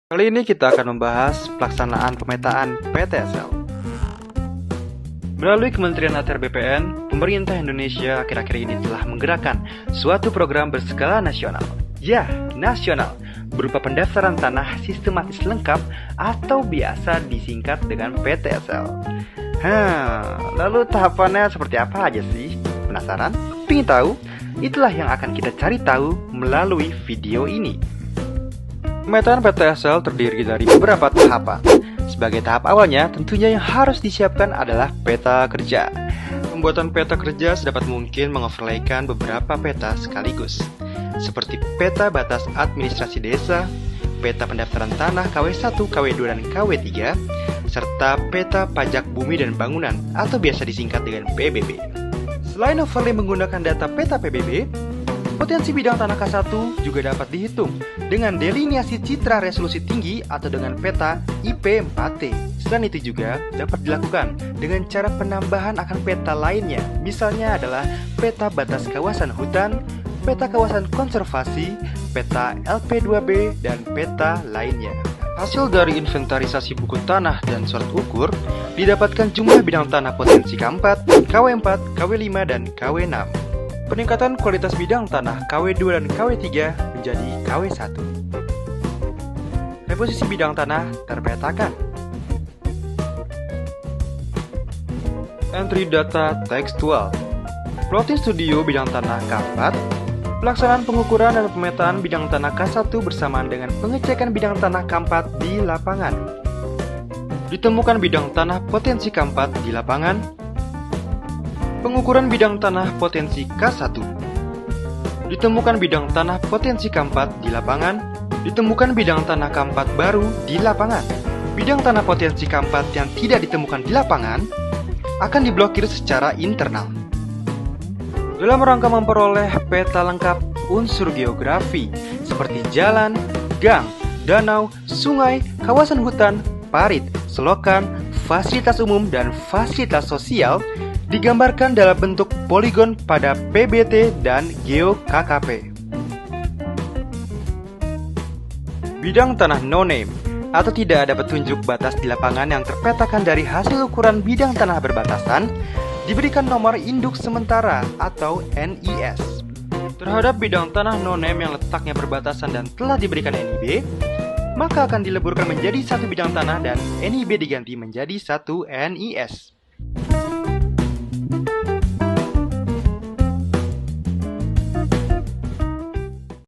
Kali ini kita akan membahas pelaksanaan pemetaan PTSL. Melalui Kementerian ATR BPN, pemerintah Indonesia akhir-akhir ini telah menggerakkan suatu program berskala nasional. Ya, nasional, berupa pendaftaran tanah sistematis lengkap atau biasa disingkat dengan PTSL. Lalu tahapannya seperti apa aja sih? Penasaran? Pingin tahu? Itulah yang akan kita cari tahu melalui video ini. Pemetaan PTSL terdiri dari beberapa tahapan. Sebagai tahap awalnya, tentunya yang harus disiapkan adalah peta kerja. Pembuatan peta kerja sedapat mungkin mengoverlaykan beberapa peta sekaligus, seperti peta batas administrasi desa, peta pendaftaran tanah KW1, KW2, dan KW3, serta peta pajak bumi dan bangunan atau biasa disingkat dengan PBB. Selain overlay menggunakan data peta PBB, potensi bidang tanah K1 juga dapat dihitung dengan deliniasi citra resolusi tinggi atau dengan peta IP4T. Selain itu juga dapat dilakukan dengan cara penambahan akan peta lainnya, misalnya adalah peta batas kawasan hutan, peta kawasan konservasi, peta LP2B, dan peta lainnya. Hasil dari inventarisasi buku tanah dan surat ukur, didapatkan jumlah bidang tanah potensi K4, KW4, KW5, dan KW6. Peningkatan kualitas bidang tanah KW2 dan KW3 menjadi KW1. Reposisi bidang tanah terpetakan. Entry data tekstual. Plotting studio bidang tanah K4. Pelaksanaan pengukuran dan pemetaan bidang tanah K1 bersamaan dengan pengecekan bidang tanah K4 di lapangan. Ditemukan bidang tanah potensi K4 di lapangan. Pengukuran bidang tanah potensi K1. Ditemukan bidang tanah potensi K4 di lapangan. Ditemukan bidang tanah K4 baru di lapangan. Bidang tanah potensi K4 yang tidak ditemukan di lapangan akan diblokir secara internal. Dalam rangka memperoleh peta lengkap unsur geografi seperti jalan, gang, danau, sungai, kawasan hutan, parit, selokan, fasilitas umum, dan fasilitas sosial, digambarkan dalam bentuk poligon pada PBT dan GeoKKP. Bidang tanah no-name atau tidak ada petunjuk batas di lapangan yang terpetakan dari hasil ukuran bidang tanah berbatasan diberikan nomor induk sementara atau NIS. Terhadap bidang tanah no-name yang letaknya berbatasan dan telah diberikan NIB, maka akan dileburkan menjadi satu bidang tanah dan NIB diganti menjadi satu NIS.